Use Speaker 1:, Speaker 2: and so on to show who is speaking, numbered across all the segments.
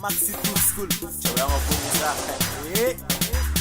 Speaker 1: Maxi Tool School. Tu vas reconnaître ça. Eh,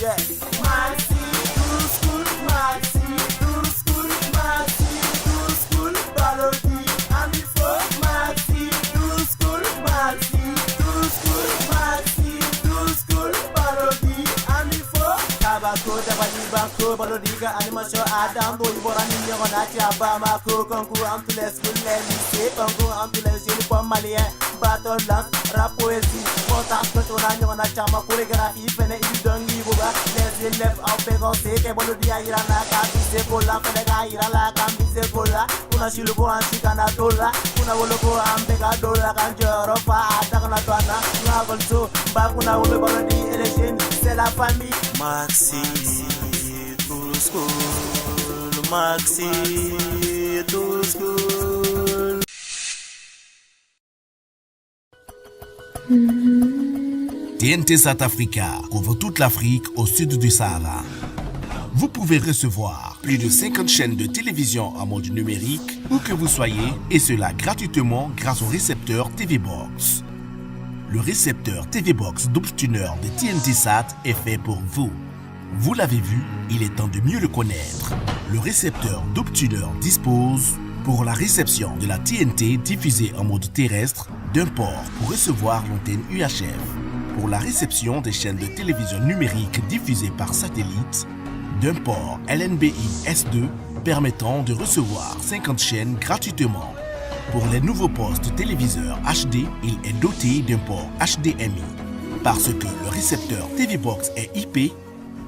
Speaker 1: yeah. Maxi Tool School, Maxi Tool School, Maxi Tool School, Balodi, Amifo, Maxi Tool School, Maxi Tool School, Maxi Tool School, Balodi, Amifo. Tabako, Tabani Banko, Balodiga, Animation, Adam, Boy, Borani, Yoronati, Abamako, Concours, Antles, School, lycée, Concours, Antles, Uniform Malien, Battle Dance, Rap Poésie, Montage, Petonani, on a Chama, Chorégraphie, Fene, Idongi, Boba, les élèves en pégancé, que Bolodia, Irana, Kabise, Bola, Fenega, Irala, Kabise, Bola, Una Shilugo, Antikana, Dola, Una Wologo, Ambega, Dola, Kanjoro, Atakana, Tuana, Navolso, Bakuna, Ulu, Bolodi, Election, c'est la famille. Maxi Tool School, Maxi Tool School.
Speaker 2: TNT South Africa couvre toute l'Afrique au sud du Sahara. Vous pouvez recevoir plus de 50 chaînes de télévision en mode numérique où que vous soyez, et cela gratuitement grâce au récepteur TV Box. Le récepteur TV Box double tuner de TNT Sat est fait pour vous. Vous l'avez vu, il est temps de mieux le connaître. Le récepteur double tuner dispose pour la réception de la TNT diffusée en mode terrestre d'un port pour recevoir l'antenne UHF, pour la réception des chaînes de télévision numérique diffusées par satellite, d'un port LNBI S2 permettant de recevoir 50 chaînes gratuitement. Pour les nouveaux postes téléviseurs HD, il est doté d'un port HDMI. Parce que le récepteur TV Box est IP,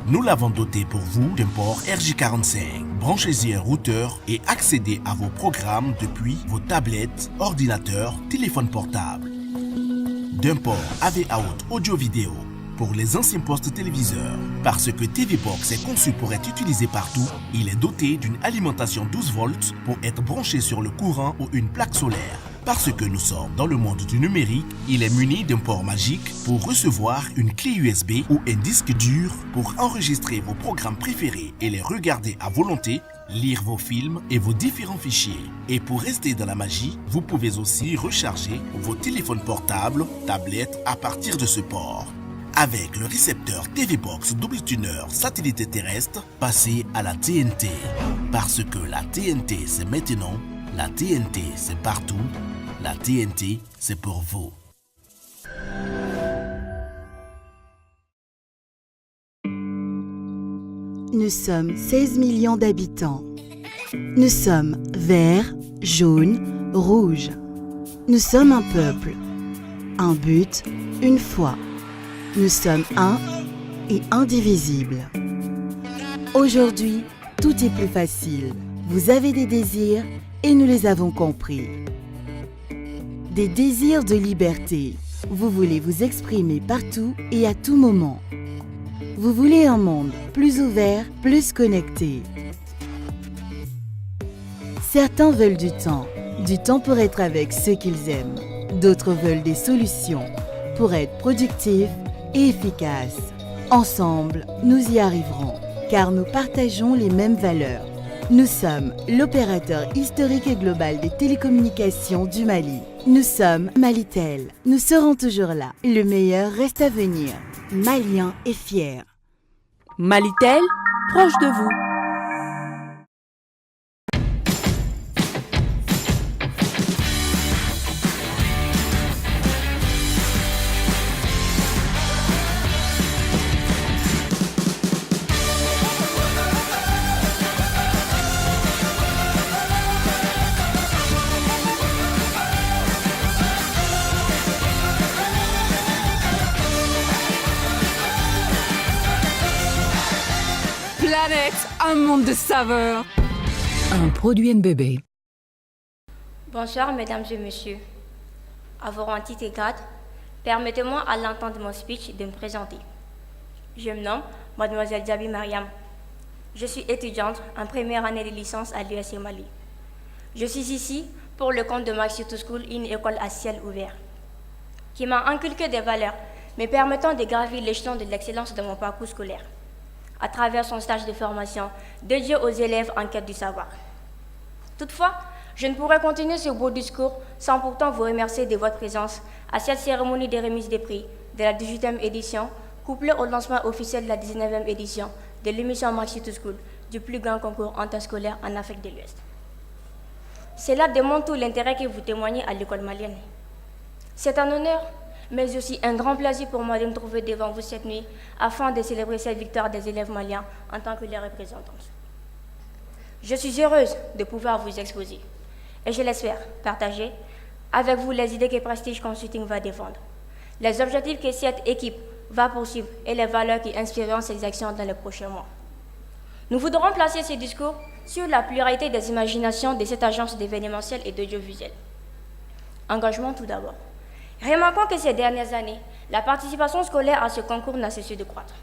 Speaker 2: nous l'avons doté pour vous d'un port RJ45. Branchez-y un routeur et accédez à vos programmes depuis vos tablettes, ordinateurs, téléphones portables. D'un port AV Out audio-vidéo pour les anciens postes téléviseurs. Parce que TV Box est conçu pour être utilisé partout, il est doté d'une alimentation 12 volts pour être branché sur le courant ou une plaque solaire. Parce que nous sommes dans le monde du numérique, il est muni d'un port magique pour recevoir une clé USB ou un disque dur pour enregistrer vos programmes préférés et les regarder à volonté, lire vos films et vos différents fichiers. Et pour rester dans la magie, vous pouvez aussi recharger vos téléphones portables, tablettes à partir de ce port. Avec le récepteur TV Box double tuner satellite terrestre, passez à la TNT. Parce que la TNT c'est maintenant, la TNT c'est partout, la TNT c'est pour vous.
Speaker 3: Nous sommes 16 millions d'habitants. Nous sommes verts, jaunes, rouges. Nous sommes un peuple, un but, une foi. Nous sommes un et indivisibles. Aujourd'hui, tout est plus facile. Vous avez des désirs et nous les avons compris. Des désirs de liberté. Vous voulez vous exprimer partout et à tout moment. Vous voulez un monde plus ouvert, plus connecté. Certains veulent du temps pour être avec ceux qu'ils aiment. D'autres veulent des solutions pour être productifs et efficaces. Ensemble, nous y arriverons, car nous partageons les mêmes valeurs. Nous sommes l'opérateur historique et global des télécommunications du Mali. Nous sommes Malitel. Nous serons toujours là. Le meilleur reste à venir. Malien est fier.
Speaker 4: Malitel, proche de vous. Planète, un monde de saveurs. Un produit NBB.
Speaker 5: Bonsoir mesdames et messieurs. À vos rangs et grades, permettez-moi à l'entente de mon speech de me présenter. Je me nomme Mademoiselle Djabi Mariam. Je suis étudiante en première année de licence à l'USC Mali. Je suis ici pour le compte de Maxi Tool School, une école à ciel ouvert, qui m'a inculqué des valeurs me permettant de gravir l'échelon de l'excellence de mon parcours scolaire, à travers son stage de formation dédié aux élèves en quête du savoir. Toutefois, je ne pourrais continuer ce beau discours sans pourtant vous remercier de votre présence à cette cérémonie de remise des prix de la 18e édition, couplée au lancement officiel de la 19e édition de l'émission Maxi to School, du plus grand concours interscolaire en Afrique de l'Ouest. Cela démontre tout l'intérêt que vous témoignez à l'école malienne. C'est un honneur, mais aussi un grand plaisir pour moi de me trouver devant vous cette nuit afin de célébrer cette victoire des élèves maliens en tant que les représentants. Je suis heureuse de pouvoir vous exposer et je l'espère partager avec vous les idées que Prestige Consulting va défendre, les objectifs que cette équipe va poursuivre et les valeurs qui inspireront ses actions dans les prochains mois. Nous voudrons placer ce discours sur la pluralité des imaginations de cette agence d'événementiel et d'audiovisuel. Engagement tout d'abord. Remarquons que ces dernières années, la participation scolaire à ce concours n'a cessé de croître.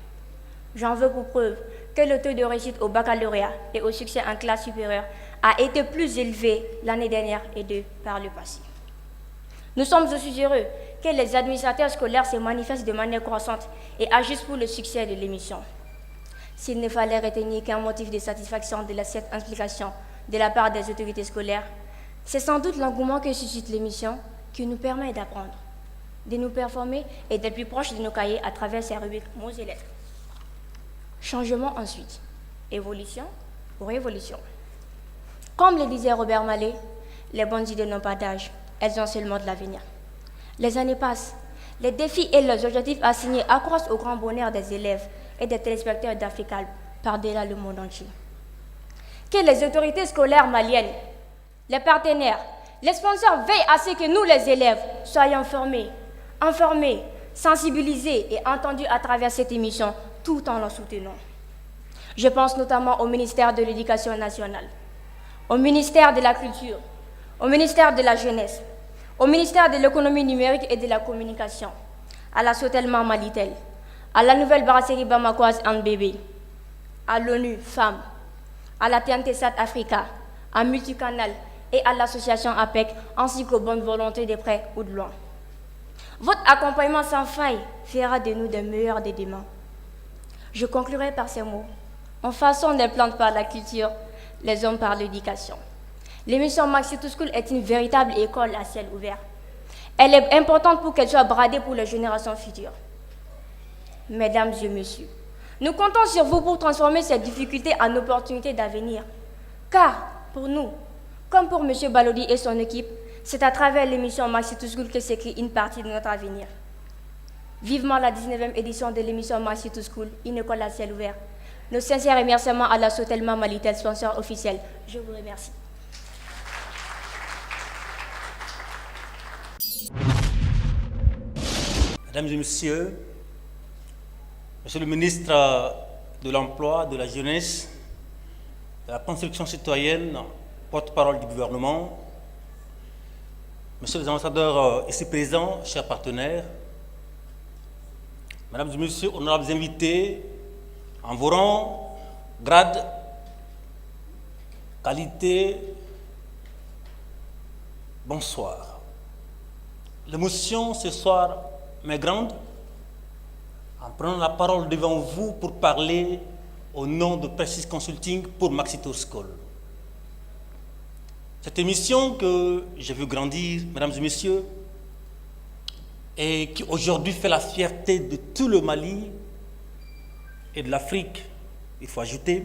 Speaker 5: J'en veux pour preuve que le taux de réussite au baccalauréat et au succès en classe supérieure a été plus élevé l'année dernière et par le passé. Nous sommes aussi heureux que les administrateurs scolaires se manifestent de manière croissante et agissent pour le succès de l'émission. S'il ne fallait retenir qu'un motif de satisfaction de cette implication de la part des autorités scolaires, c'est sans doute l'engouement que suscite l'émission qui nous permet d'apprendre, de nous performer et d'être plus proches de nos cahiers à travers ces rubriques mots et lettres. Changement ensuite, évolution ou révolution. Comme le disait Robert Mallet, les bonnes idées n'ont pas d'âge, elles ont seulement de l'avenir. Les années passent, les défis et les objectifs assignés accroissent au grand bonheur des élèves et des téléspectateurs d'Africa par-delà le monde entier. Que les autorités scolaires maliennes, les partenaires, les sponsors veillent à ce que nous, les élèves, soyons formés, informés, sensibilisés et entendus à travers cette émission, tout en la soutenant. Je pense notamment au ministère de l'Éducation nationale, au ministère de la Culture, au ministère de la Jeunesse, au ministère de l'Économie numérique et de la Communication, à la Sotelma Malitel, à la nouvelle brasserie bamakoise NBB, à l'ONU Femmes, à la TNT Sat Africa, à Multicanal et à l'association APEC, ainsi qu'aux bonnes volontés de près ou de loin. Votre accompagnement sans faille fera de nous des meilleurs des demain. Je conclurai par ces mots. En façon des plantes par la culture, les hommes par l'éducation. L'émission Maxi to School est une véritable école à ciel ouvert. Elle est importante pour qu'elle soit bradée pour les générations futures. Mesdames et messieurs, nous comptons sur vous pour transformer ces difficultés en opportunités d'avenir. Car, pour nous, comme pour M. Balodi et son équipe, c'est à travers l'émission Maxi to School que s'écrit une partie de notre avenir. Vivement la 19e édition de l'émission Maxi to School, une école à ciel ouvert. Nos sincères remerciements à la Sotelma Malitel, sponsor officiel. Je vous remercie.
Speaker 6: Mesdames et messieurs, Monsieur le ministre de l'Emploi, de la Jeunesse, de la Construction citoyenne, porte-parole du gouvernement, Messieurs les ambassadeurs ici présents, chers partenaires, Mesdames et Messieurs, honorables invités, en vos rangs, grades, qualité, bonsoir. L'émotion ce soir m'est grande en prenant la parole devant vous pour parler au nom de Prestige Consulting pour Maxi to School. Cette émission que j'ai vu grandir, mesdames et messieurs, et qui aujourd'hui fait la fierté de tout le Mali et de l'Afrique, il faut ajouter,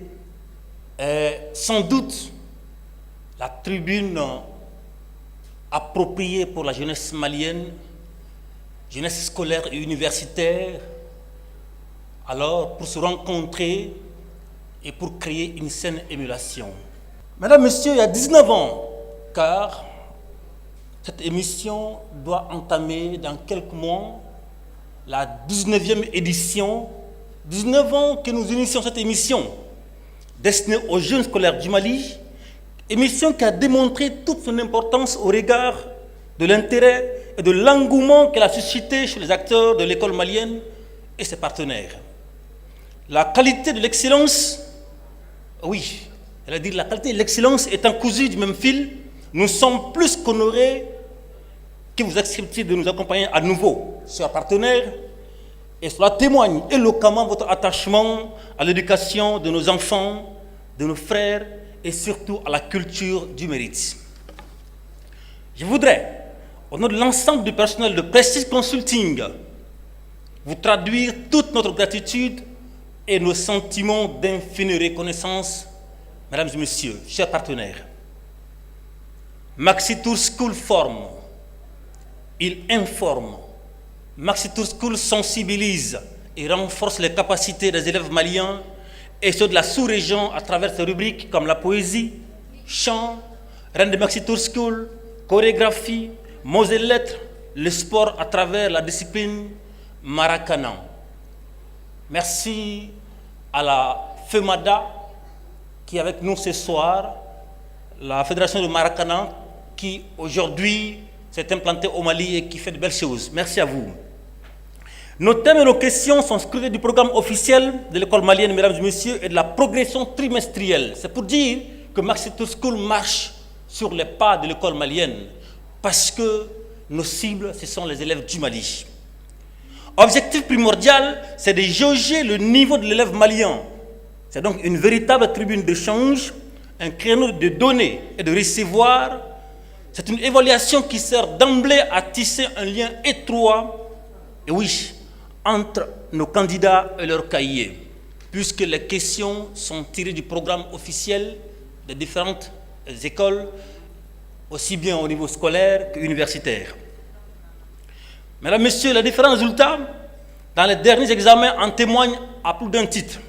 Speaker 6: est sans doute la tribune appropriée pour la jeunesse malienne, jeunesse scolaire et universitaire, alors pour se rencontrer et pour créer une saine émulation. Mesdames, Messieurs, il y a 19 ans, car cette émission doit entamer dans quelques mois la 19e édition. 19 ans que nous initions cette émission destinée aux jeunes scolaires du Mali, émission qui a démontré toute son importance au regard de l'intérêt et de l'engouement qu'elle a suscité chez les acteurs de l'école malienne et ses partenaires. La qualité de l'excellence, oui, elle a dit la qualité de l'excellence étant cousue du même fil, nous sommes plus qu'honorés que vous acceptiez de nous accompagner à nouveau, chers partenaires, et cela témoigne éloquemment votre attachement à l'éducation de nos enfants, de nos frères et surtout à la culture du mérite. Je voudrais, au nom de l'ensemble du personnel de Prestige Consulting, vous traduire toute notre gratitude et nos sentiments d'infinie reconnaissance, mesdames et messieurs, chers partenaires. Maxitour School forme, il informe, Maxitour School sensibilise et renforce les capacités des élèves maliens et ceux de la sous-région à travers ses rubriques comme la poésie, chant, reine de Maxitour School, chorégraphie, mots et lettres, le sport à travers la discipline Maracanan. Merci à la FEMADA qui est avec nous ce soir, la Fédération de Maracanan qui aujourd'hui s'est implantée au Mali et qui fait de belles choses. Merci à vous. Nos thèmes et nos questions sont scrutés du programme officiel de l'école malienne, mesdames et messieurs, et de la progression trimestrielle. C'est pour dire que Maxitour School marche sur les pas de l'école malienne parce que nos cibles, ce sont les élèves du Mali. Objectif primordial, c'est de jauger le niveau de l'élève malien. C'est donc une véritable tribune d'échange, un créneau de donner et de recevoir. C'est une évaluation qui sert d'emblée à tisser un lien étroit, et oui, entre nos candidats et leurs cahiers, puisque les questions sont tirées du programme officiel des différentes écoles, aussi bien au niveau scolaire qu'universitaire. Mesdames, Messieurs, les différents résultats dans les derniers examens en témoignent à plus d'un titre.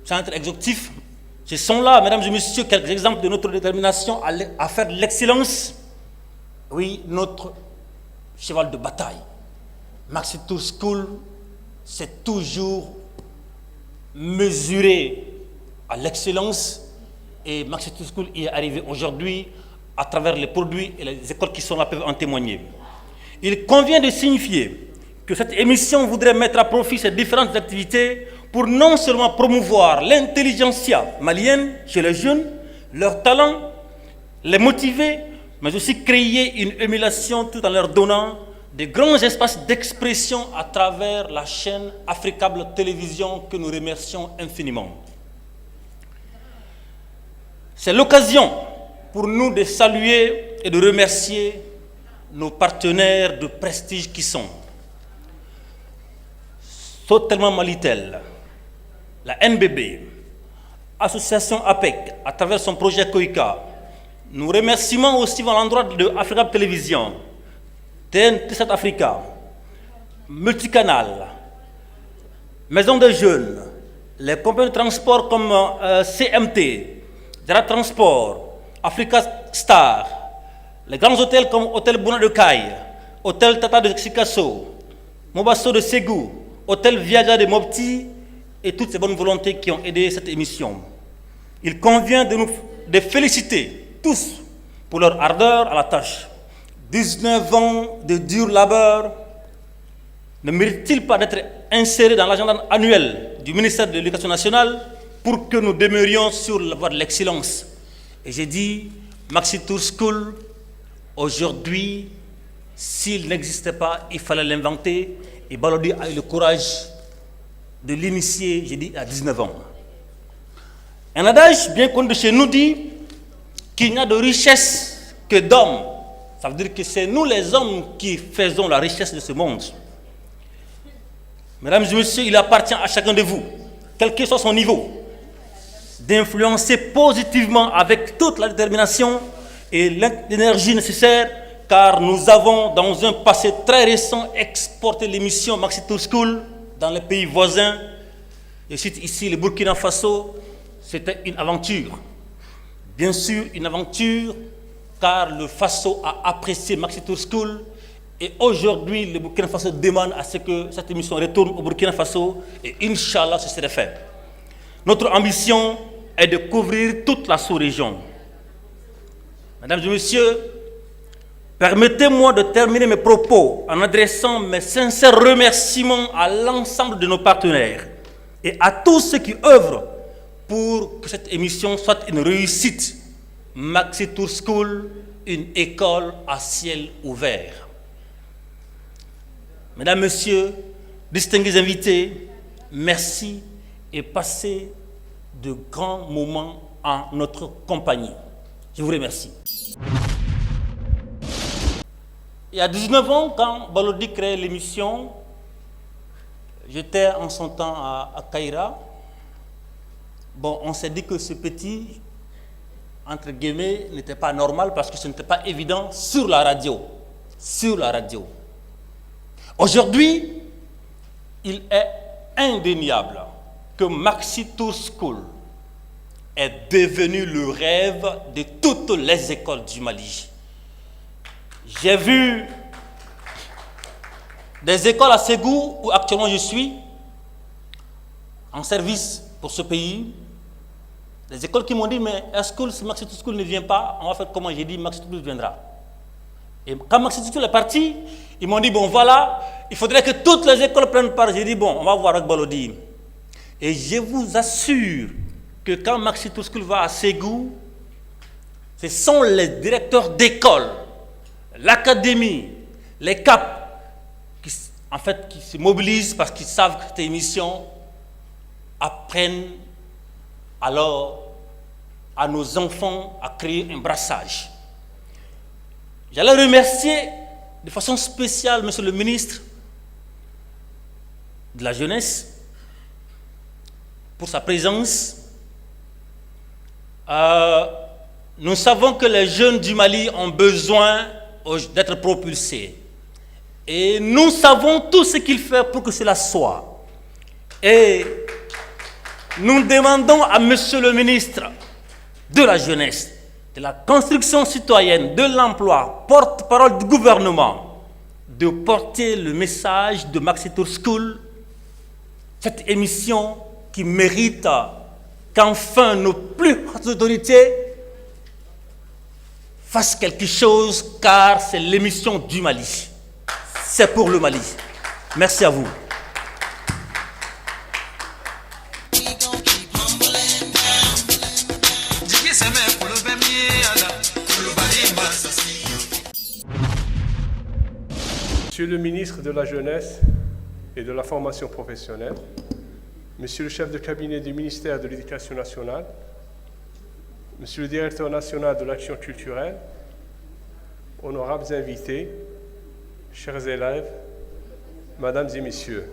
Speaker 6: Sans être exhaustif, ce sont là, mesdames et messieurs, quelques exemples de notre détermination à faire de l'excellence, oui, notre cheval de bataille. Maxitour School s'est toujours mesuré à l'excellence et Maxitour School y est arrivé aujourd'hui à travers les produits et les écoles qui sont là peuvent en témoigner. Il convient de signifier que cette émission voudrait mettre à profit ces différentes activités pour non seulement promouvoir l'intelligentsia malienne chez les jeunes, leurs talents, les motiver, mais aussi créer une émulation tout en leur donnant de grands espaces d'expression à travers la chaîne Africable Télévision que nous remercions infiniment. C'est l'occasion pour nous de saluer et de remercier nos partenaires de prestige qui sont Totalement Malitel, la NBB, Association APEC à travers son projet COICA. Nous remercions aussi à l'endroit de Africable Télévision, TNT South Africa, Multicanal, Maison des Jeunes, les compagnies de transport comme CMT, Jara Transport, Africa Star, les grands hôtels comme Hôtel Bouna de Caille, Hôtel Tata de Sikasso, Mobasso de Ségou, Hôtel Viaja de Mopti et toutes ces bonnes volontés qui ont aidé cette émission. Il convient de féliciter tous pour leur ardeur à la tâche. 19 ans de dur labeur ne méritent-ils pas d'être insérés dans l'agenda annuel du ministère de l'Éducation nationale pour que nous demeurions sur la voie de l'excellence? Et j'ai dit, Maxitour School, aujourd'hui, s'il n'existait pas, il fallait l'inventer. Et Balodi a eu le courage de l'initier, j'ai dit, à 19 ans. Un adage bien connu de chez nous dit qu'il n'y a de richesse que d'hommes. Ça veut dire que c'est nous les hommes qui faisons la richesse de ce monde. Mesdames et messieurs, il appartient à chacun de vous, quel que soit son niveau, d'influencer positivement avec toute la détermination et l'énergie nécessaire, car nous avons, dans un passé très récent, exporté l'émission Maxitour School dans les pays voisins. Je cite ici le Burkina Faso. C'était une aventure. Bien sûr, une aventure, car le Faso a apprécié Maxitour School. Et aujourd'hui, le Burkina Faso demande à ce que cette émission retourne au Burkina Faso. Et Inch'Allah, ce serait fait. Notre ambition est de couvrir toute la sous-région. Mesdames et messieurs, permettez-moi de terminer mes propos en adressant mes sincères remerciements à l'ensemble de nos partenaires et à tous ceux qui œuvrent pour que cette émission soit une réussite. Maxitour School, une école à ciel ouvert. Mesdames, Messieurs, distingués invités, merci et passez de grands moments en notre compagnie. Je vous remercie. Il y a 19 ans, quand Balodi créait l'émission, j'étais en son temps à Caïra. Bon, on s'est dit que ce petit, entre guillemets, n'était pas normal parce que ce n'était pas évident sur la radio. Sur la radio. Aujourd'hui, il est indéniable que Maxi Tour School est devenu le rêve de toutes les écoles du Mali. J'ai vu des écoles à Ségou, où actuellement je suis, en service pour ce pays. Des écoles qui m'ont dit, mais est-ce que si Maxi Tour School ne vient pas, on va faire comment? J'ai dit, Maxi Tour School viendra. Et quand Maxi Tour School est parti, ils m'ont dit, bon voilà, il faudrait que toutes les écoles prennent part. J'ai dit, bon, on va voir avec Balodi. Et je vous assure que quand Maxi Tour School va à Ségou, ce sont les directeurs d'école, l'académie, les CAP, qui se mobilisent parce qu'ils savent que cette émission apprennent alors à nos enfants à créer un brassage. J'allais remercier de façon spéciale Monsieur le ministre de la Jeunesse pour sa présence. Nous savons que les jeunes du Mali ont besoin d'être propulsés. Et nous savons tout ce qu'il fait pour que cela soit. Et nous demandons à Monsieur le ministre de la Jeunesse, de la construction citoyenne, de l'emploi, porte-parole du gouvernement, de porter le message de Maxi Tour School, cette émission qui mérite qu'enfin nos plus hautes autorités fassent quelque chose, car c'est l'émission du Mali. C'est pour le Mali. Merci à vous.
Speaker 7: Monsieur le ministre de la Jeunesse et de la Formation professionnelle, Monsieur le chef de cabinet du ministère de l'Éducation nationale, Monsieur le directeur national de l'Action culturelle, honorables invités, chers élèves, Mesdames et Messieurs,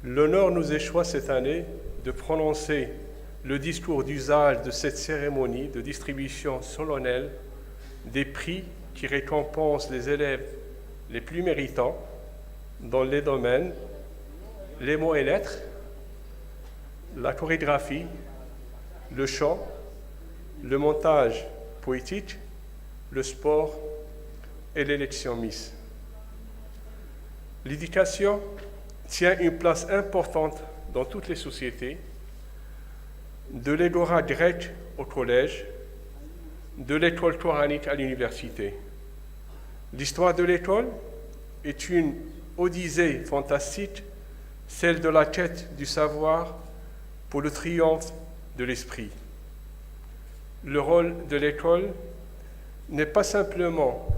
Speaker 7: l'honneur nous échoit cette année de prononcer le discours d'usage de cette cérémonie de distribution solennelle des prix qui récompensent les élèves les plus méritants dans les domaines les mots et lettres, la chorégraphie, le chant, le montage poétique, le sport et l'élection Miss. L'éducation tient une place importante dans toutes les sociétés, de l'agora grecque au collège, de l'école coranique à l'université. L'histoire de l'école est une odyssée fantastique, celle de la quête du savoir pour le triomphe de l'esprit. Le rôle de l'école n'est pas simplement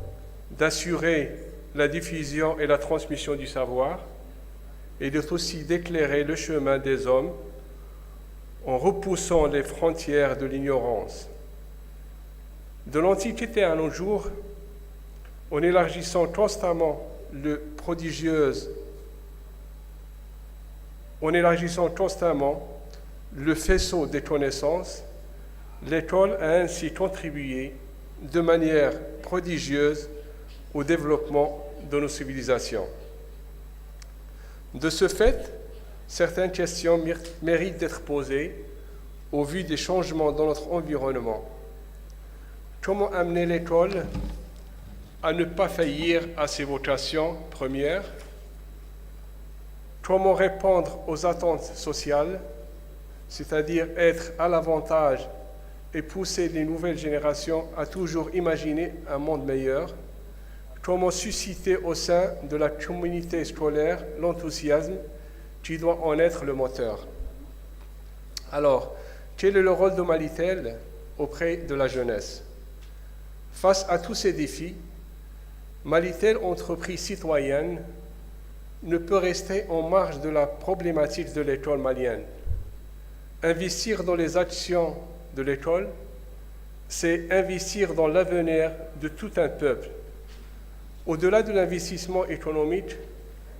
Speaker 7: d'assurer la diffusion et la transmission du savoir, et d'être aussi d'éclairer le chemin des hommes en repoussant les frontières de l'ignorance. De l'Antiquité à nos jours, en élargissant constamment le faisceau des connaissances, l'école a ainsi contribué de manière prodigieuse au développement de nos civilisations. De ce fait, certaines questions méritent d'être posées au vu des changements dans notre environnement. Comment amener l'école à ne pas faillir à ses vocations premières? Comment répondre aux attentes sociales, c'est-à-dire être à l'avantage et pousser les nouvelles générations à toujours imaginer un monde meilleur? Comment susciter au sein de la communauté scolaire l'enthousiasme qui doit en être le moteur? Alors, quel est le rôle de Malitel auprès de la jeunesse? Face à tous ces défis, Malitel, entreprise citoyenne, ne peut rester en marge de la problématique de l'école malienne. Investir dans les actions de l'école, c'est investir dans l'avenir de tout un peuple. Au-delà de l'investissement économique,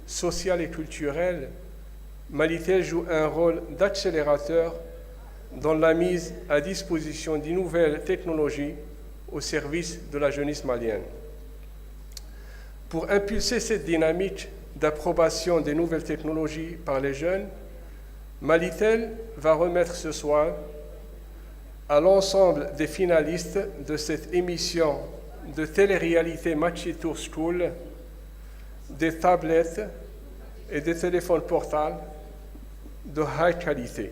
Speaker 7: social et culturel, Malitel joue un rôle d'accélérateur dans la mise à disposition de nouvelles technologies au service de la jeunesse malienne. Pour impulser cette dynamique d'approbation des nouvelles technologies par les jeunes, Malitel va remettre ce soir à l'ensemble des finalistes de cette émission de télé-réalité Machi Tour School des tablettes et des téléphones portables de haute qualité.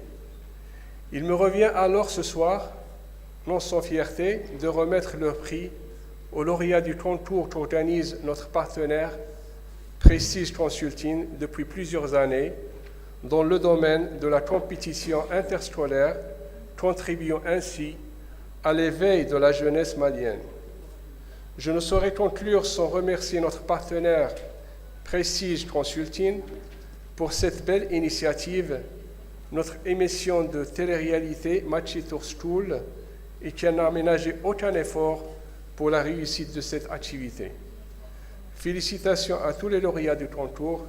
Speaker 7: Il me revient alors ce soir, non sans fierté, de remettre le prix au lauréat du concours qu'organise notre partenaire Prestige Consulting depuis plusieurs années dans le domaine de la compétition interscolaire, contribuant ainsi à l'éveil de la jeunesse malienne. Je ne saurais conclure sans remercier notre partenaire Prestige Consulting pour cette belle initiative, notre émission de télé-réalité Machi Tour School, et qui n'a aménagé aucun effort pour la réussite de cette activité. Félicitations à tous les lauréats du concours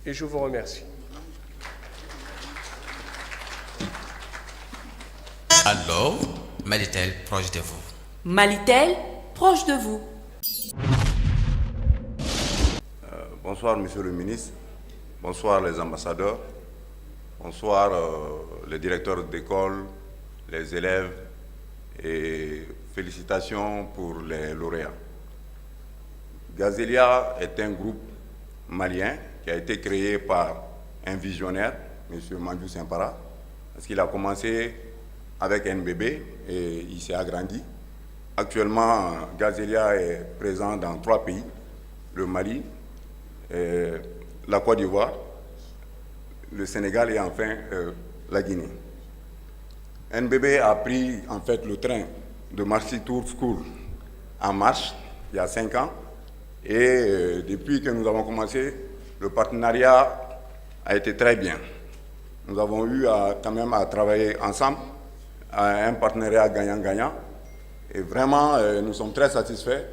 Speaker 7: et je vous remercie.
Speaker 8: Alors, Malitel, proche de vous.
Speaker 9: Malitel, proche de vous.
Speaker 10: Bonsoir, Monsieur le ministre. Bonsoir, les ambassadeurs. Bonsoir, les directeurs d'école, les élèves et félicitations pour les lauréats. Gazelia est un groupe malien qui a été créé par un visionnaire, M. Mandjou Simpara, parce qu'il a commencé avec NBB et il s'est agrandi. Actuellement, Gazelia est présent dans 3 pays, le Mali, la Côte d'Ivoire, le Sénégal et enfin la Guinée. NBB a pris en fait le train de Machi Tour School en marche il y a 5 ans et depuis que nous avons commencé, le partenariat a été très bien. Nous avons eu quand même à travailler ensemble à un partenariat gagnant-gagnant et vraiment nous sommes très satisfaits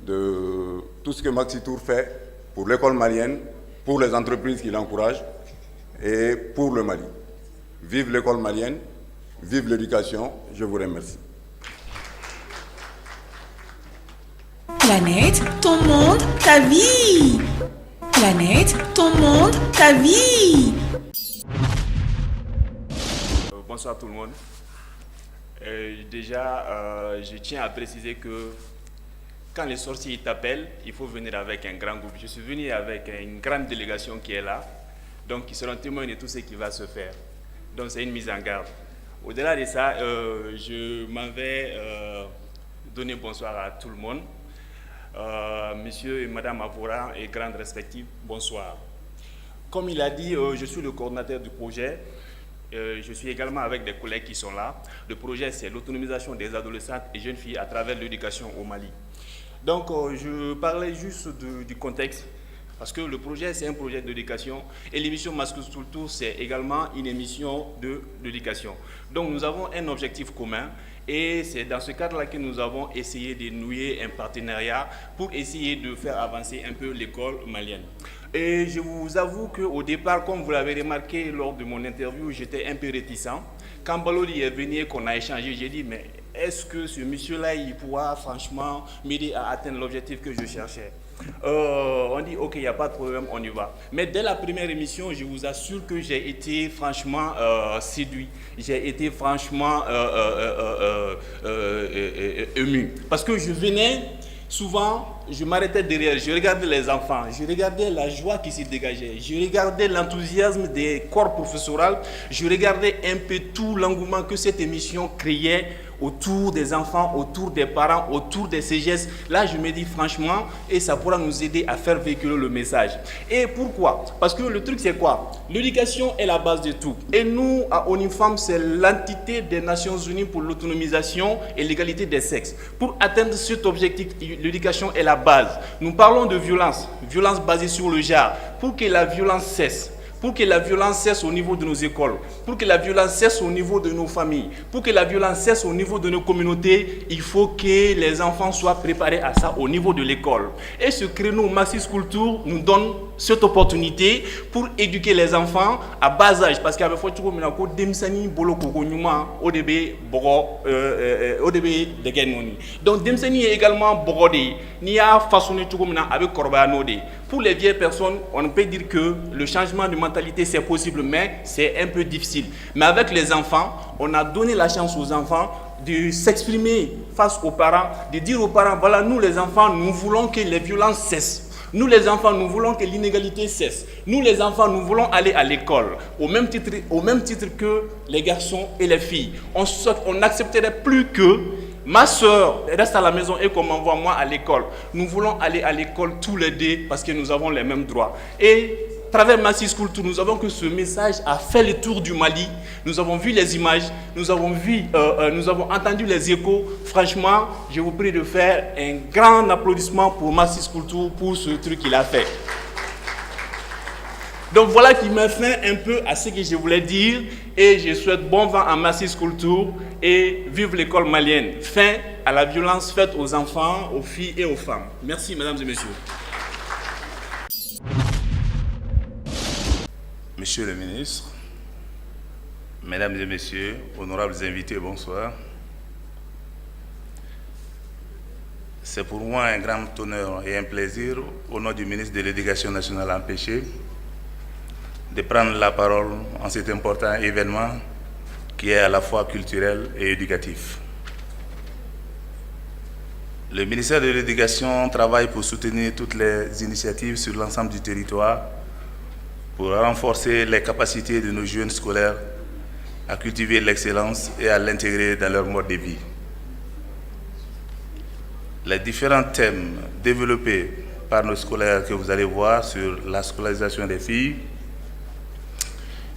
Speaker 10: de tout ce que Machi Tour fait pour l'école malienne, pour les entreprises qui l'encouragent et pour le Mali. Vive l'école malienne, vive l'éducation, je vous remercie.
Speaker 9: Planète, ton monde, ta vie. Planète, ton monde, ta vie.
Speaker 11: Bonsoir tout le monde. Déjà, je tiens à préciser que quand les sorciers t'appellent, il faut venir avec un grand groupe. Je suis venu avec une grande délégation qui est là, donc qui seront témoins de tout ce qui va se faire. Donc c'est une mise en garde. Au-delà de ça, je m'en vais donner bonsoir à tout le monde. Monsieur et Madame Avoura et grandes respectives, bonsoir. Comme il a dit, je suis le coordinateur du projet. Je suis également avec des collègues qui sont là. Le projet, c'est l'autonomisation des adolescentes et jeunes filles à travers l'éducation au Mali. Donc, je parlais juste du contexte, parce que le projet, c'est un projet d'éducation, et l'émission Masque tout le tour, c'est également une émission de l'éducation. Donc, nous avons un objectif commun, et c'est dans ce cadre-là que nous avons essayé de nouer un partenariat pour essayer de faire avancer un peu l'école malienne. Et je vous avoue qu'au départ, comme vous l'avez remarqué lors de mon interview, j'étais un peu réticent. Quand Baloli est venu et qu'on a échangé, j'ai dit, mais est-ce que ce monsieur-là, il pourra franchement m'aider à atteindre l'objectif que je cherchais? On dit, ok, il n'y a pas de problème, on y va. Mais dès la première émission, je vous assure que j'ai été franchement séduit. J'ai été franchement ému. Parce que je venais... Souvent, je m'arrêtais derrière, je regardais les enfants, je regardais la joie qui s'y dégageait, je regardais l'enthousiasme des corps professoraux, je regardais un peu tout l'engouement que cette émission créait autour des enfants, autour des parents, autour des CGS. Là, je me dis franchement, et ça pourra nous aider à faire véhiculer le message. Et pourquoi? Parce que le truc, c'est quoi? L'éducation est la base de tout. Et nous, à ONIFAM, c'est l'entité des Nations Unies pour l'autonomisation et l'égalité des sexes. Pour atteindre cet objectif, l'éducation est la base. Nous parlons de violence, violence basée sur le genre. Pour que la violence cesse, pour que la violence cesse au niveau de nos écoles, pour que la violence cesse au niveau de nos familles, pour que la violence cesse au niveau de nos communautés, il faut que les enfants soient préparés à ça au niveau de l'école. Et ce créneau Maxi School Tour nous donne cette opportunité pour éduquer les enfants à bas âge. Parce qu'il y a des fois, donc Demsani est également borodé. Ni a façonné avec Korbanodé. Pour les vieilles personnes, on peut dire que le changement de mentalité c'est possible, mais c'est un peu difficile. Mais avec les enfants, on a donné la chance aux enfants de s'exprimer face aux parents, de dire aux parents, voilà, nous les enfants, nous voulons que les violences cessent. Nous les enfants, nous voulons que l'inégalité cesse. Nous les enfants, nous voulons aller à l'école, au même titre que les garçons et les filles. On n'accepterait plus que ma soeur reste à la maison et qu'on m'envoie moi à l'école. Nous voulons aller à l'école tous les deux parce que nous avons les mêmes droits. Et à travers Maxi School Tour, nous avons que ce message a fait le tour du Mali. Nous avons vu les images, nous avons entendu les échos. Franchement, je vous prie de faire un grand applaudissement pour Maxi School Tour pour ce truc qu'il a fait. Donc voilà qui m'a fait un peu à ce que je voulais dire et je souhaite bon vent à Maxi School Tour et vive l'école malienne. Fin à la violence faite aux enfants, aux filles et aux femmes. Merci mesdames et messieurs.
Speaker 12: Monsieur le ministre, mesdames et messieurs, honorables invités, bonsoir. C'est pour moi un grand honneur et un plaisir, au nom du ministre de l'Éducation nationale empêché, de prendre la parole en cet important événement qui est à la fois culturel et éducatif. Le ministère de l'Éducation travaille pour soutenir toutes les initiatives sur l'ensemble du territoire pour renforcer les capacités de nos jeunes scolaires à cultiver l'excellence et à l'intégrer dans leur mode de vie. Les différents thèmes développés par nos scolaires que vous allez voir sur la scolarisation des filles,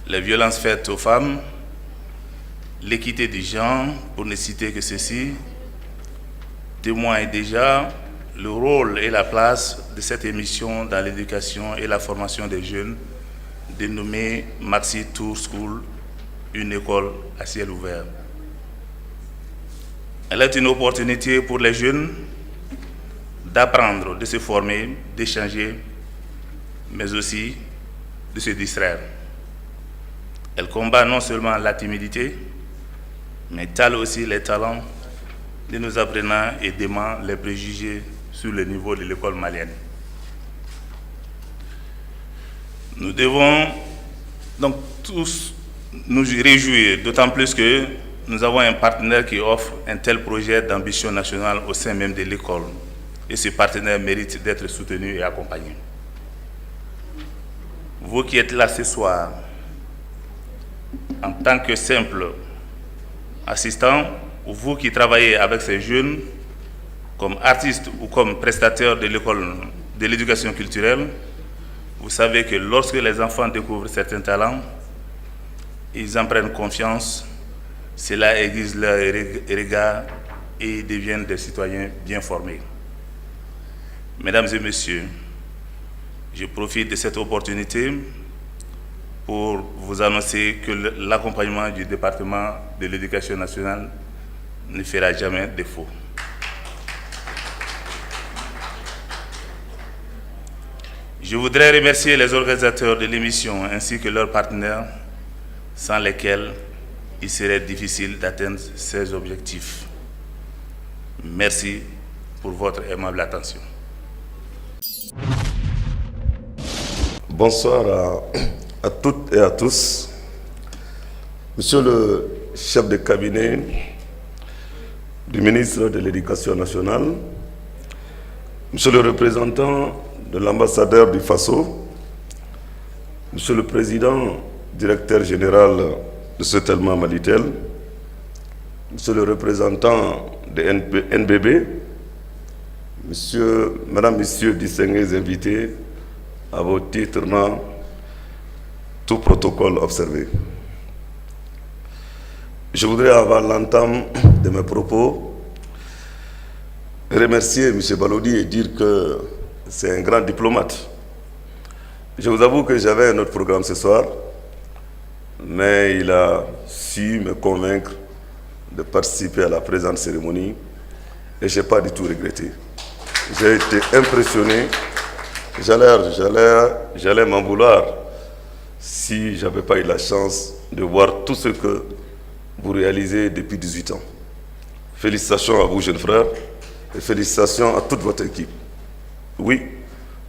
Speaker 12: les violences faites aux femmes, l'équité du genre, pour ne citer que ceci, témoignent déjà le rôle et la place de cette émission dans l'éducation et la formation des jeunes, dénommée Maxi Tour School, une école à ciel ouvert. Elle est une opportunité pour les jeunes d'apprendre, de se former, d'échanger, mais aussi de se distraire. Elle combat non seulement la timidité, mais étale aussi les talents de nos apprenants et dément les préjugés sur le niveau de l'école malienne. Nous devons donc tous nous réjouir, d'autant plus que nous avons un partenaire qui offre un tel projet d'ambition nationale au sein même de l'école. Et ce partenaire mérite d'être soutenu et accompagné. Vous qui êtes là ce soir, en tant que simple assistant, ou vous qui travaillez avec ces jeunes, comme artistes ou comme prestataires de l'école de l'éducation culturelle, vous savez que lorsque les enfants découvrent certains talents, ils en prennent confiance, cela aiguise leur regard et ils deviennent des citoyens bien formés. Mesdames et messieurs, je profite de cette opportunité pour vous annoncer que l'accompagnement du département de l'Éducation nationale ne fera jamais défaut. Je voudrais remercier les organisateurs de l'émission ainsi que leurs partenaires, sans lesquels il serait difficile d'atteindre ces objectifs. Merci pour votre aimable attention.
Speaker 13: Bonsoir à toutes et à tous. Monsieur le chef de cabinet du ministre de l'Éducation nationale, monsieur le représentant de l'ambassadeur du Faso, monsieur le président directeur général de Sotelma Malitel, monsieur le représentant de NBB, mesdames, messieurs distingués invités, à vos titres, tout protocole observé. Je voudrais, avant l'entame de mes propos, remercier M. Balodi et dire que c'est un grand diplomate. Je vous avoue que j'avais un autre programme ce soir, mais il a su me convaincre de participer à la présente cérémonie et je n'ai pas du tout regretté. J'ai été impressionné. J'allais m'en vouloir si je n'avais pas eu la chance de voir tout ce que vous réalisez depuis 18 ans. Félicitations à vous, jeunes frères, et félicitations à toute votre équipe. Oui,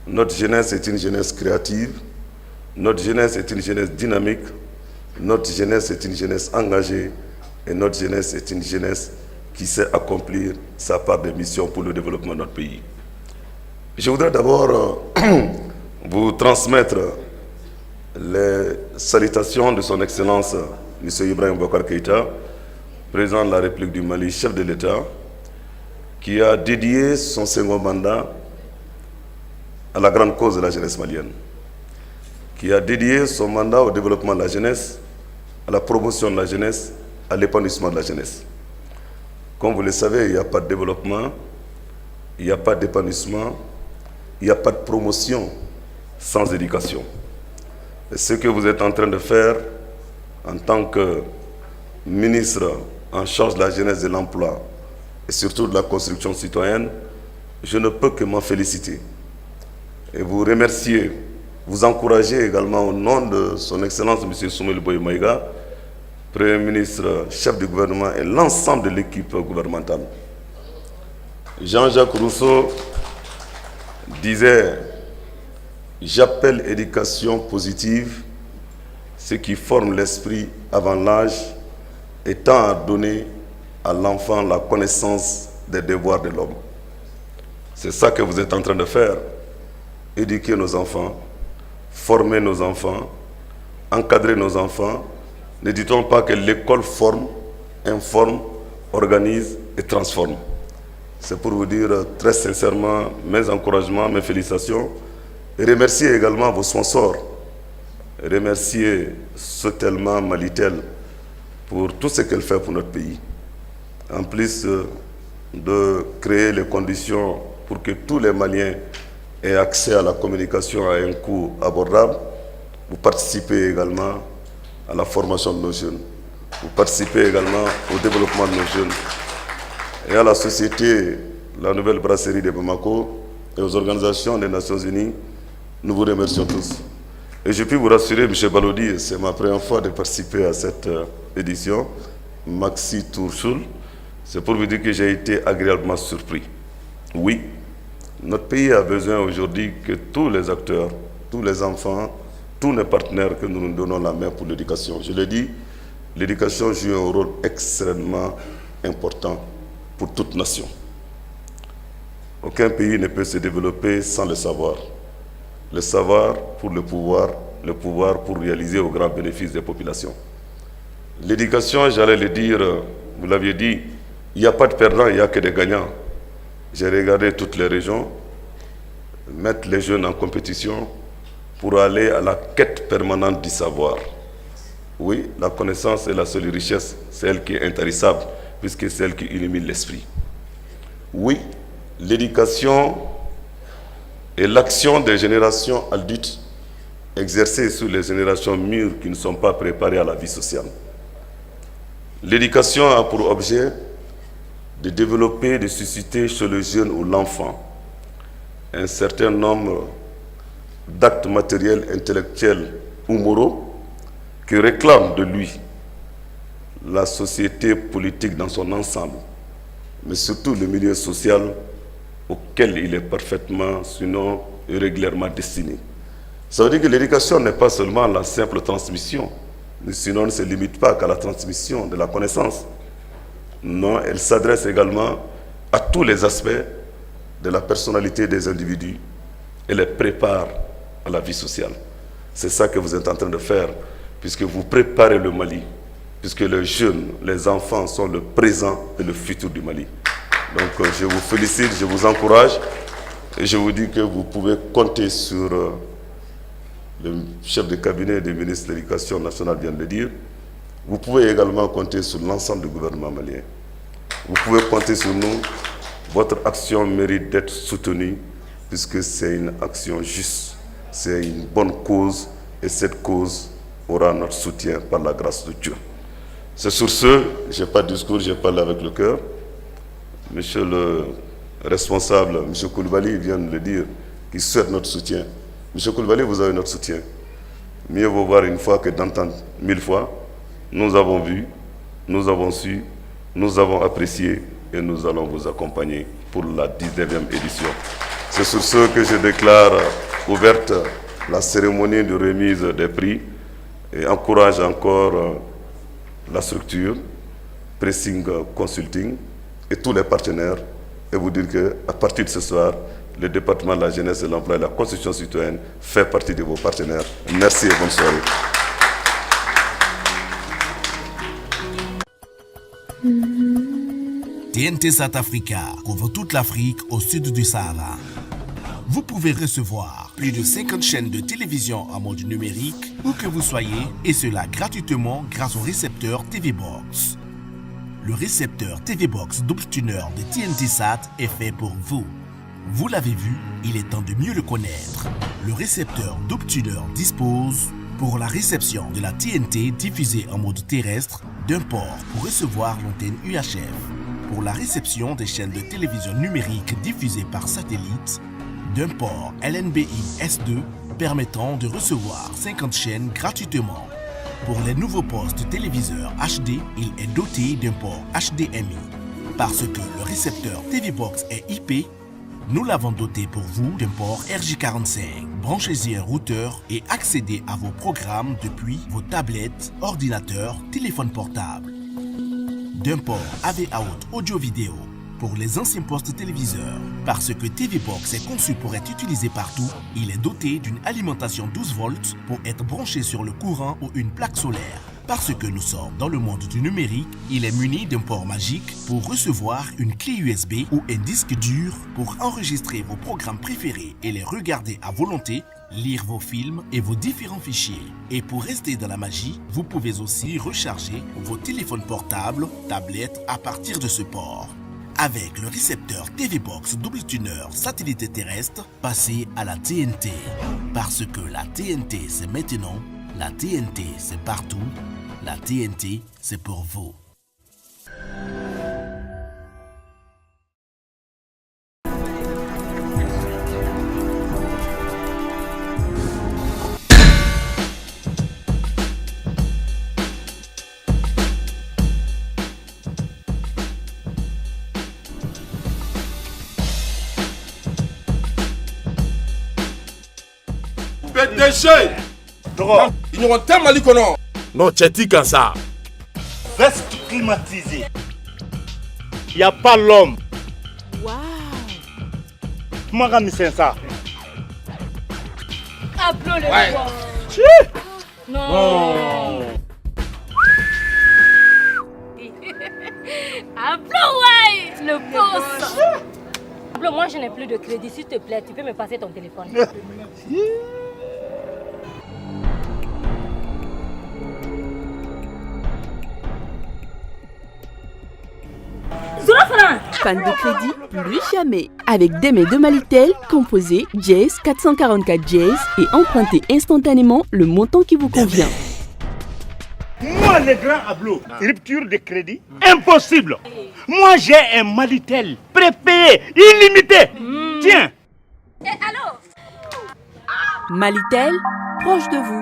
Speaker 13: notre jeunesse est une jeunesse créative, notre jeunesse est une jeunesse dynamique, notre jeunesse est une jeunesse engagée, et notre jeunesse est une jeunesse qui sait accomplir sa part de mission pour le développement de notre pays. Je voudrais d'abord vous transmettre les salutations de son Excellence M. Ibrahim Boubacar Keïta, président de la République du Mali, chef de l'État, qui a dédié son second mandat à la grande cause de la jeunesse malienne, qui a dédié son mandat au développement de la jeunesse, à la promotion de la jeunesse, à l'épanouissement de la jeunesse. Comme vous le savez, il n'y a pas de développement, il n'y a pas d'épanouissement, il n'y a pas de promotion sans éducation. Et ce que vous êtes en train de faire en tant que ministre en charge de la jeunesse et de l'emploi et surtout de la construction citoyenne, je ne peux que m'en féliciter et vous remercier, vous encourager également au nom de son Excellence M. Soumaïla Boye Maïga, Premier ministre, chef du gouvernement et l'ensemble de l'équipe gouvernementale. Jean-Jacques Rousseau disait « J'appelle éducation positive ce qui forme l'esprit avant l'âge et tend à donner à l'enfant la connaissance des devoirs de l'homme. » C'est ça que vous êtes en train de faire. Éduquer nos enfants, former nos enfants, encadrer nos enfants. Ne dit-on pas que l'école forme, informe, organise et transforme? C'est pour vous dire très sincèrement mes encouragements, mes félicitations et remercier également vos sponsors. Remercier Sotelma Malitel pour tout ce qu'elle fait pour notre pays. En plus de créer les conditions pour que tous les Maliens aient accès à la communication à un coût abordable, vous participez également à la formation de nos jeunes. Vous participez également au développement de nos jeunes. Et à la société, la nouvelle brasserie de Bamako et aux organisations des Nations Unies, nous vous remercions tous. Et je puis vous rassurer, M. Balodi, c'est ma première fois de participer à cette édition, Maxi Tourchoul. C'est pour vous dire que j'ai été agréablement surpris. Oui, notre pays a besoin aujourd'hui que tous les acteurs, tous les enfants, tous les partenaires, que nous nous donnons la main pour l'éducation. Je l'ai dit, l'éducation joue un rôle extrêmement important pour toute nation. Aucun pays ne peut se développer sans le savoir. Le savoir pour le pouvoir pour réaliser au grand bénéfice des populations. L'éducation, j'allais le dire, vous l'aviez dit, il n'y a pas de perdants, il n'y a que des gagnants. J'ai regardé toutes les régions, mettre les jeunes en compétition pour aller à la quête permanente du savoir. Oui, la connaissance est la seule richesse, c'est elle qui est intarissable, puisque c'est elle qui illumine l'esprit. Oui, l'éducation et l'action des générations adultes exercées sur les générations mûres qui ne sont pas préparées à la vie sociale. L'éducation a pour objet de développer, de susciter chez le jeune ou l'enfant un certain nombre d'actes matériels, intellectuels ou moraux que réclame de lui la société politique dans son ensemble, mais surtout le milieu social auquel il est parfaitement, sinon régulièrement destiné. Ça veut dire que l'éducation n'est pas seulement la simple transmission, sinon elle ne se limite pas qu'à la transmission de la connaissance. Non, elle s'adresse également à tous les aspects de la personnalité des individus et les prépare à la vie sociale. C'est ça que vous êtes en train de faire, puisque vous préparez le Mali, puisque les jeunes, les enfants sont le présent et le futur du Mali. Donc je vous félicite, je vous encourage et je vous dis que vous pouvez compter sur le chef de cabinet du ministre de l'Éducation nationale vient de le dire. Vous pouvez également compter sur l'ensemble du gouvernement malien. Vous pouvez compter sur nous. Votre action mérite d'être soutenue puisque c'est une action juste. c'est une bonne cause et cette cause aura notre soutien par la grâce de Dieu. C'est sur ce, je n'ai pas de discours, j'ai parlé avec le cœur. Monsieur le responsable, M. Koulibaly vient de le dire, qui souhaite notre soutien. M. Koulibaly, vous avez notre soutien. Mieux vaut voir une fois que d'entendre 1000 fois. Nous avons vu, nous avons su, nous avons apprécié et nous allons vous accompagner pour la 19e édition. C'est sur ce que je déclare ouverte la cérémonie de remise des prix et encourage encore la structure, Pressing Consulting et tous les partenaires et vous dire qu'à partir de ce soir, le département de la jeunesse, de l'emploi et de la construction citoyenne fait partie de vos partenaires. Merci et bonne soirée.
Speaker 2: TNT South Africa couvre toute l'Afrique au sud du Sahara. Vous pouvez recevoir plus de 50 chaînes de télévision en mode numérique où que vous soyez et cela gratuitement grâce au récepteur TV Box. Le récepteur TV Box double tuner de TNT Sat est fait pour vous. Vous l'avez vu, il est temps de mieux le connaître. Le récepteur double tuner dispose pour la réception de la TNT diffusée en mode terrestre d'un port pour recevoir l'antenne UHF. Pour la réception des chaînes de télévision numérique diffusées par satellite, d'un port LNBI S2 permettant de recevoir 50 chaînes gratuitement. Pour les nouveaux postes téléviseurs HD, il est doté d'un port HDMI. Parce que le récepteur TV Box est IP, nous l'avons doté pour vous d'un port RJ45. Branchez-y un routeur et accédez à vos programmes depuis vos tablettes, ordinateurs, téléphones portables. D'un port AV Out audio-vidéo pour les anciens postes téléviseurs. Parce que TV Box est conçu pour être utilisé partout, il est doté d'une alimentation 12 volts pour être branché sur le courant ou une plaque solaire. Parce que nous sommes dans le monde du numérique, il est muni d'un port magique pour recevoir une clé USB ou un disque dur pour enregistrer vos programmes préférés et les regarder à volonté, lire vos films et vos différents fichiers. Et pour rester dans la magie, vous pouvez aussi recharger vos téléphones portables, tablettes à partir de ce port. Avec le récepteur TV Box double tuner satellite et terrestre, passez à la TNT. Parce que la TNT c'est maintenant, la TNT c'est partout, la TNT c'est pour vous.
Speaker 14: PDG Drogue. Ils n'auront tellement dit que non. Non, tu es dit comme ça.
Speaker 15: Reste climatisé. Il n'y a pas l'homme.
Speaker 4: Waouh.
Speaker 15: Comment c'est ça?
Speaker 4: Applaudis le
Speaker 14: Ouais.
Speaker 4: Non. Applaudis, ouais, le boss.
Speaker 16: Moi, je n'ai plus de crédit. S'il te plaît, tu peux me passer ton téléphone.
Speaker 17: Fan de crédit, plus jamais. Avec Deme de Malitel, composez Jazz 444 Jazz et empruntez instantanément le montant qui vous convient.
Speaker 15: Moi, le grand Ablo, rupture de crédit, impossible. Moi, j'ai un Malitel prépayé, illimité. Tiens.
Speaker 16: Allô?
Speaker 17: Malitel, proche de vous.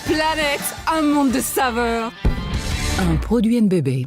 Speaker 4: Planète, un monde de saveurs. Un produit NBB.